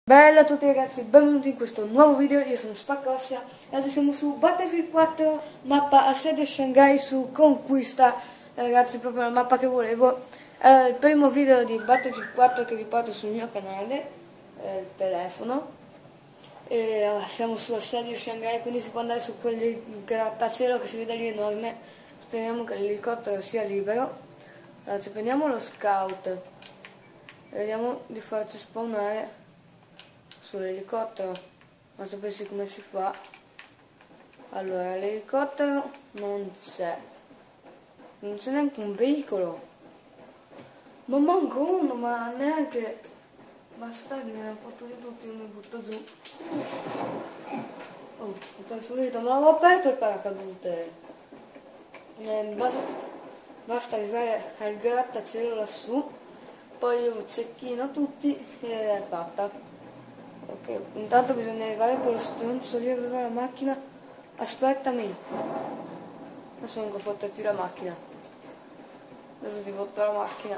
Bella a tutti ragazzi, benvenuti in questo nuovo video, io sono Spaccossia e adesso siamo su Battlefield 4, mappa assedio Shanghai su Conquista. Ragazzi, proprio la mappa che volevo. È il primo video di Battlefield 4 che vi porto sul mio canale, il telefono. E siamo su assedio Shanghai, quindi si può andare su quel grattacielo che si vede lì enorme. Speriamo che l'elicottero sia libero. Ragazzi, prendiamo lo scout e vediamo di farci spawnare sull'elicottero, ma sapessi come si fa. Allora, l'elicottero non c'è neanche un veicolo, ma manco uno, ma neanche bastardi, me ne ho fatto di tutti, io mi butto giù. Oh, ho perso vita, ma avevo aperto il paracadute. Basta arrivare al grattacielo lassù, poi io cecchino tutti e è fatta. Ok, intanto bisogna arrivare con lo stronzo lì, aveva la macchina. Aspettami. Adesso vengo a fotterti la macchina. Adesso ti fotto la macchina.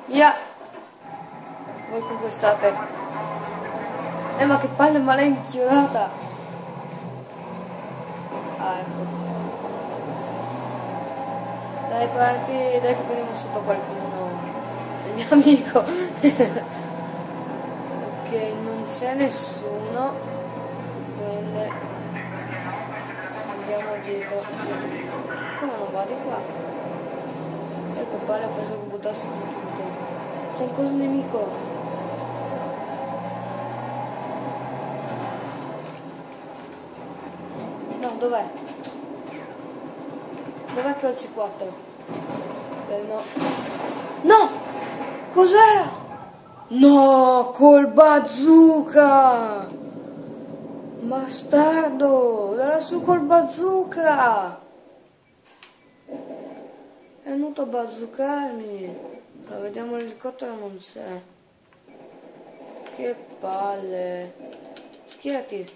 Via! Voi conquistate. Ma che palle, ma l'hai inchiodata! Ah, ecco. Dai, parti, dai che prendiamo sotto qualcuno. Il mio amico. Ok, non c'è nessuno, quindi andiamo dietro. Come non va di qua? Ecco, pare ha preso che buttarsi giù tutto. C'è ancora un nemico. No, dov'è? Dov'è che ho il C4? No. No! Cos'è? No, col bazooka! Bastardo! Da lassù col bazooka! È venuto a bazookarmi! Allora, vediamo l'elicottero, non c'è. Che palle! Schierati!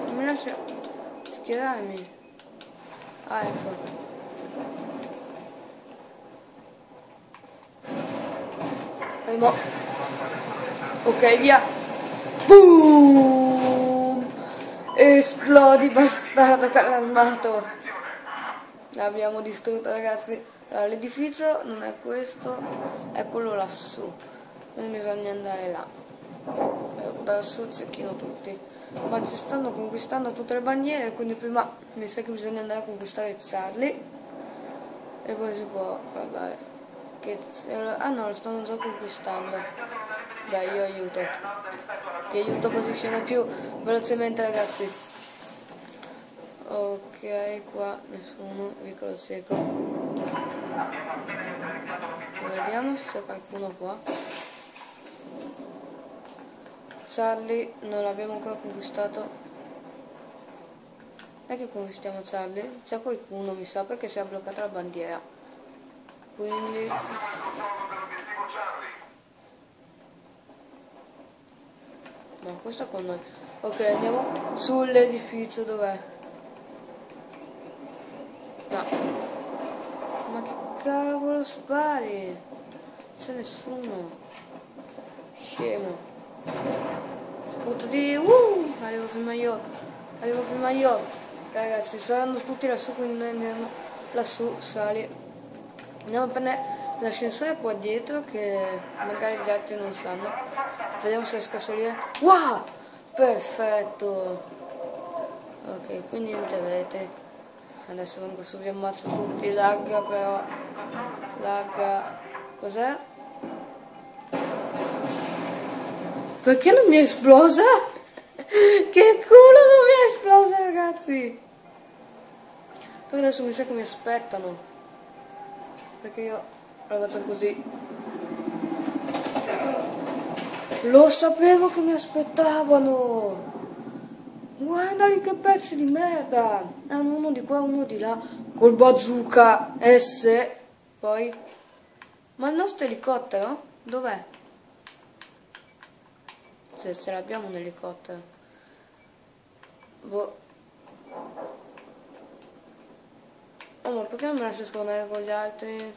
Non mi lascia schierarmi! Ah, ecco. Ok, via. Boom! Esplodi, bastardo calamato. L'abbiamo distrutto, ragazzi. Allora, l'edificio non è questo, è quello lassù. Quindi bisogna andare là. Da lassù cecchino tutti. Ma ci stanno conquistando tutte le bandiere, quindi prima mi sa che bisogna andare a conquistare Charlie. E poi si può parlare. Ah no, lo stanno già conquistando. Beh, io aiuto. Vi aiuto così scende più velocemente, ragazzi. Ok, qua nessuno, vicolo cieco. Vediamo se c'è qualcuno qua. Charlie non l'abbiamo ancora conquistato. E che conquistiamo Charlie? C'è qualcuno, mi sa, perché si è bloccata la bandiera. Quindi no, questo è con noi. Ok, andiamo sull'edificio, dov'è? No. Ma che cavolo spari? C'è nessuno. Scemo. Sputtati. Arrivo prima io. Arrivo prima io. Ragazzi, saranno tutti lassù, quindi noi andiamo lassù, sali. Andiamo a prendere l'ascensore qua dietro, che magari gli altri non sanno. Vediamo se riesco a salire. Wow! Perfetto! Ok, qui niente rete. Adesso vengo su, vi ammazzo tutti. Lagga però. Lagga. Cos'è? Perché non mi è esplosa? Che culo non mi è esplosa, ragazzi! Però adesso mi sa che mi aspettano. Perché io la faccio così. Lo sapevo che mi aspettavano. Guardali che pezzi di merda. Hanno uno di qua, uno di là, col bazooka S. Poi, ma il nostro elicottero? Dov'è? Se ce l'abbiamo un elicottero. Boh. Oh, ma perché non mi lascio spawnare con gli altri?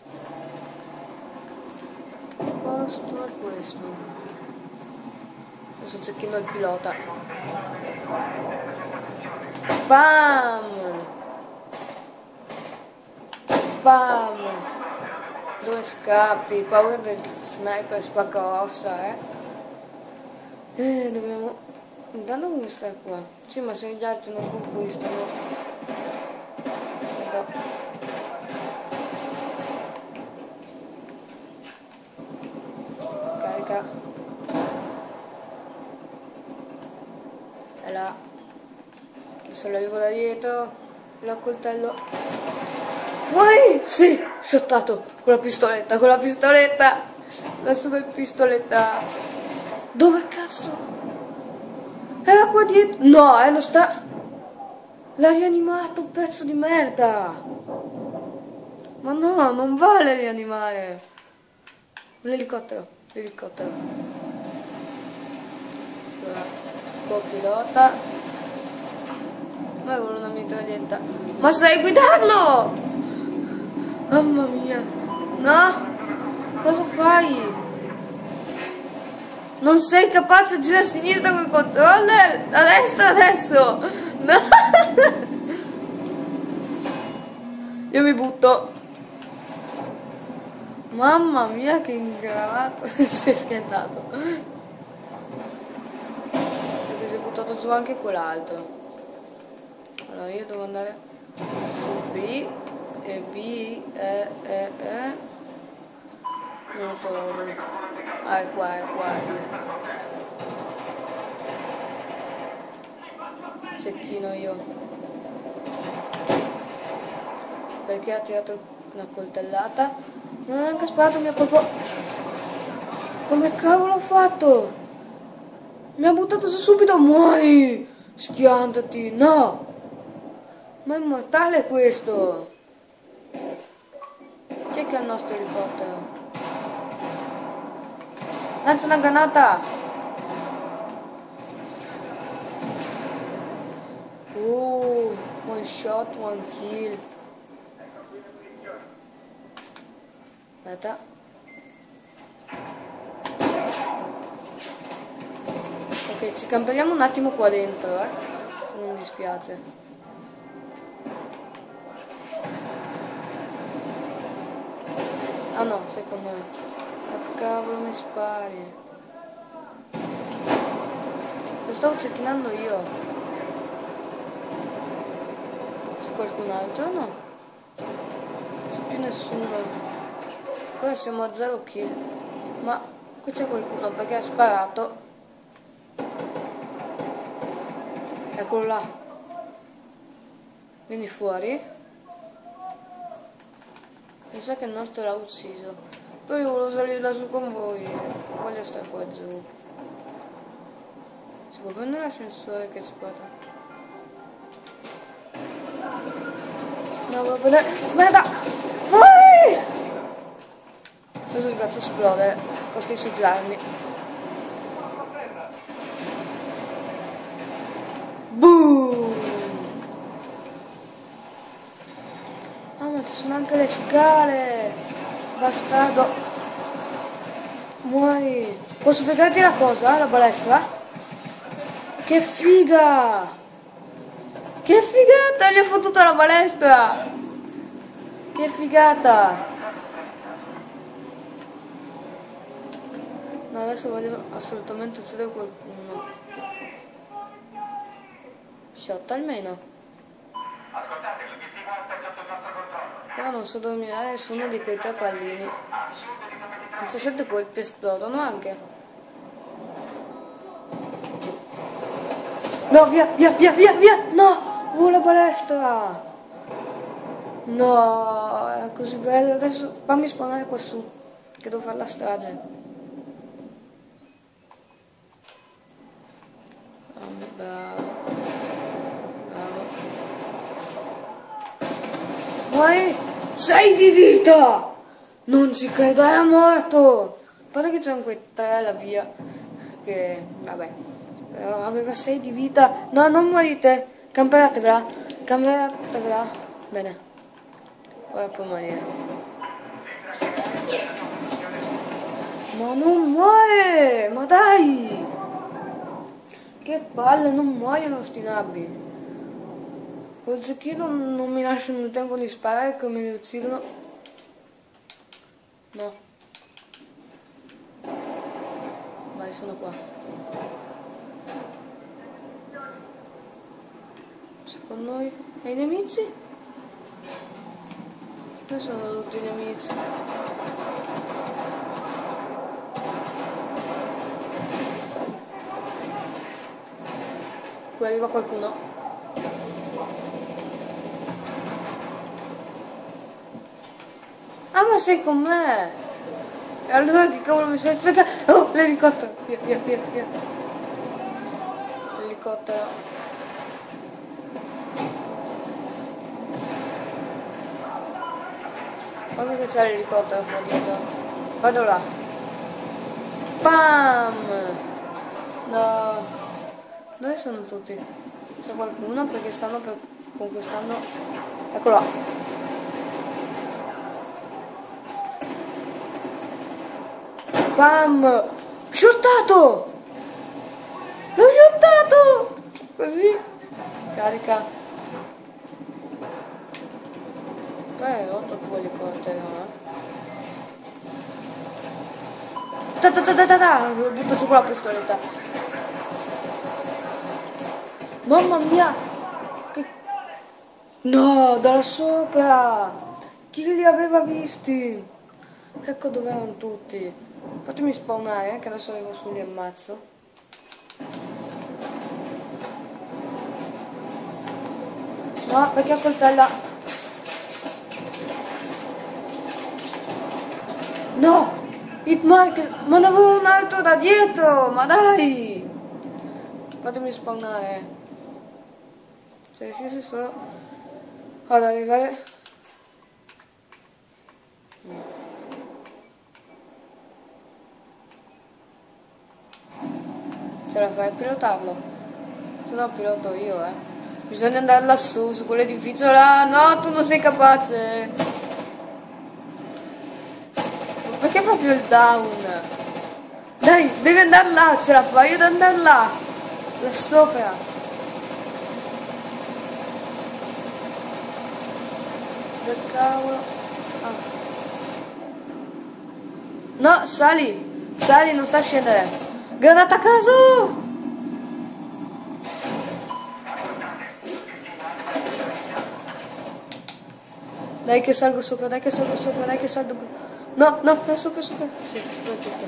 posto è questo. Adesso cecchino il pilota. Bam! Bam! Dove scappi? Paura del sniper spacca ossa, dobbiamo... Intanto come sta qua? Sì, ma se gli altri non conquistano... Carica. E là. Adesso l'arrivo da dietro. Lo coltello. Vai! Sì! Shottato! Con la pistoletta, con la pistoletta! La super pistoletta! Dove cazzo? Era qua dietro! No, non sta... L'ha rianimato, pezzo di merda! Ma no, non vale rianimare! L'elicottero, l'elicottero. Allora, copilota. Ma vuole una mitraglietta. Ma sai guidarlo! Mamma mia! No? Cosa fai? Non sei capace di girare a sinistra col controller? A destra adesso! No! Io mi butto. Mamma mia che ingravato. Si è schiantato. Perché si è buttato giù anche quell'altro. Allora io devo andare su B. E B non lo trovo. Ah, è qua, è qua. Cecchino io. Perché ha tirato una coltellata? Non ha neanche sparato, mi ha colpo. Come cavolo ha fatto? Mi ha buttato su subito, muori! Schiantati, no! Ma è immortale questo! Chi è che ha il nostro elicottero? Lancia una granata! One shot, one kill. Aspetta. Ok, ci camperiamo un attimo qua dentro, se non mi dispiace. Ah no, secondo me. Ma cavolo mi spari? Lo stavo cecchinando io. C'è qualcun altro? No. Non c'è più nessuno. Ancora siamo a 0 kill. Ma qui c'è qualcuno perché ha sparato. Eccolo là. Vieni fuori. Mi sa che il nostro l'ha ucciso. Poi io volevo salire da su con voi. Voglio stare qua giù. Si può prendere l'ascensore che si porta? No, volevo prendere... Merda! Vai! Adesso vi faccio esplodere. Costi suicidarmi. Boom! Ah, ma ci sono anche le scale! Bastardo! Muori! Posso fregarti la cosa? La balestra? Che figa! Che figata! Gli ho fottuto la balestra! Che figata! No, adesso voglio assolutamente uccidere qualcuno. Shot almeno. Ascoltate, l'obiettivo è sotto il nostro controllo. Però non so dominare nessuno di quei tre pallini. 17 colpi esplodono anche. No, via, via, via, via, via! No! La balestra! No, era così bello. Adesso fammi spawnare qua su, che devo fare la strage. Bravo. Bravo. Muori! 6 di vita! Non ci credo, è morto! Guarda che c'erano quei tre alla via. Che, vabbè. Però aveva 6 di vita. No, non morite! Camperatevela! Camperatevela! Bene. Ora può morire. Ma non muore! Ma dai! Che palle, non muoiono sti nabbi. Col zecchino non mi lasciano il tempo di sparare come mi uccidono. No. Vai, sono qua. Secondo noi. E i nemici? Dove sono tutti i nemici? Qui arriva qualcuno. Ah, ma sei con me! E allora che cavolo mi sei fregato? Oh, l'elicottero! Via, via, via, via. L'elicottero. Guarda che c'è l'elicottero qua dietro. Vado là. Pam! No. Dove sono tutti? C'è qualcuno perché stanno conquistando. Eccolo là. Bam! Shottato! L'ho shottato! Così. Carica. Beh, è rotto tu l'elicottero, Ta ta ta ta ta ta! Butto su quella pistoletta. Mamma mia! Che... No, dalla sopra! Chi li aveva visti? Ecco dove erano tutti. Fatemi spawnare, che adesso arrivo su li ammazzo. No, perché ho coltella? No! Hitmarker! Ma ne avevo un altro da dietro! Ma dai! Fatemi spawnare. Se riuscissi solo ad arrivare. No. Ce la fai a pilotarlo? Se no piloto io, Bisogna andare lassù, su quell'edificio là. No, tu non sei capace. Ma perché proprio il down? Dai, devi andare là, ce la fai ad andare là. Là sopra. Che cavolo. Ah. No, sali. Sali, non sta a scendere. Granata a caso. Dai che salgo sopra, dai che salgo sopra, dai che salgo. No, no, sopra, sopra. Sì, soprattutto.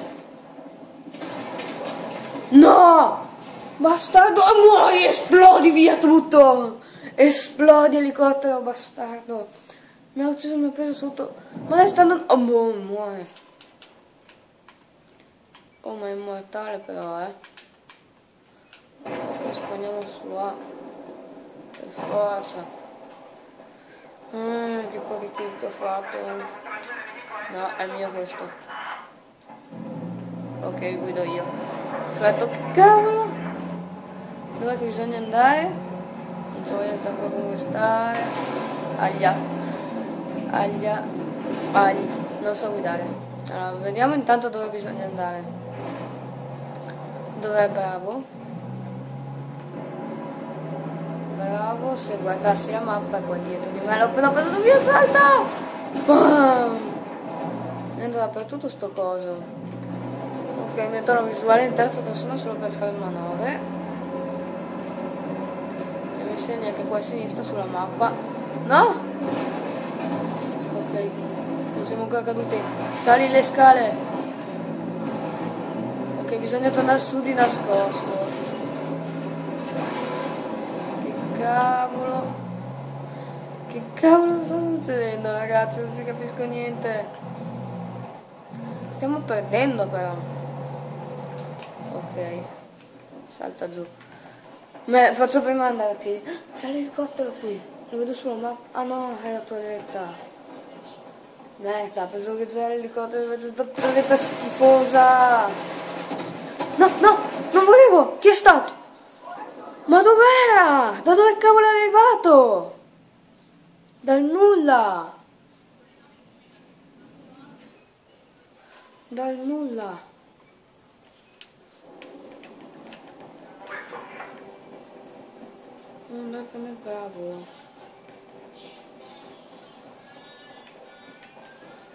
No! Bastardo, muori, esplodi via tutto! Esplodi elicottero, bastardo! Mi ha ucciso, mi ha preso sotto. Ma lei sta andando. Oh, boh, muore. Oh, ma è immortale però, Spawniamo su A. Per forza. Che pochi kill che ho fatto. No, è mio questo. Ok, guido io. Perfetto, che cavolo! Dov'è che bisogna andare? Non so, voglio stare qua a conquistare. Aglia. Aglia. Aglia. Non so guidare. Allora, vediamo intanto dove bisogna andare. Dov'è Bravo? Bravo, se guardassi la mappa è qua dietro di me. L'ho appena preso via, salta! Bam! Entra dappertutto sto coso. Ok, metterò visuale in terza persona solo per fare manovre. E mi segna che qua a sinistra sulla mappa. No! Ok, non siamo ancora caduti. Sali le scale. Ok, bisogna tornare su di nascosto. Cavolo, che cavolo sta succedendo, ragazzi? Non si capisco niente. Stiamo perdendo però. Ok, salta giù. Faccio prima andare a piedi. C'è l'elicottero qui, lo vedo sulla mappa. Ah no, è la toiletta. Merda, penso che c'era l'elicottero invece sta toiletta schifosa. No, no, non volevo. Chi è stato? Ma dov'era? Da dove cavolo è arrivato? Dal nulla. dal nulla. Non è per me bravo.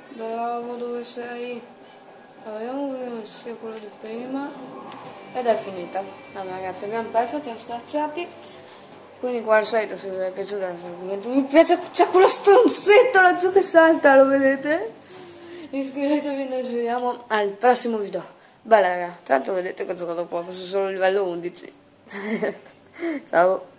Bravo, dove sei? Allora, vediamo che sia quello di prima. Ed è finita. Allora ragazzi, abbiamo perso, siamo straziati. Quindi qua al solito, se vi è piaciuto, mi piace, c'è quello stronzetto laggiù che salta, lo vedete? Iscrivetevi, noi ci vediamo al prossimo video. Bella raga, tanto vedete che ho giocato poco, sono solo livello 11. Ciao.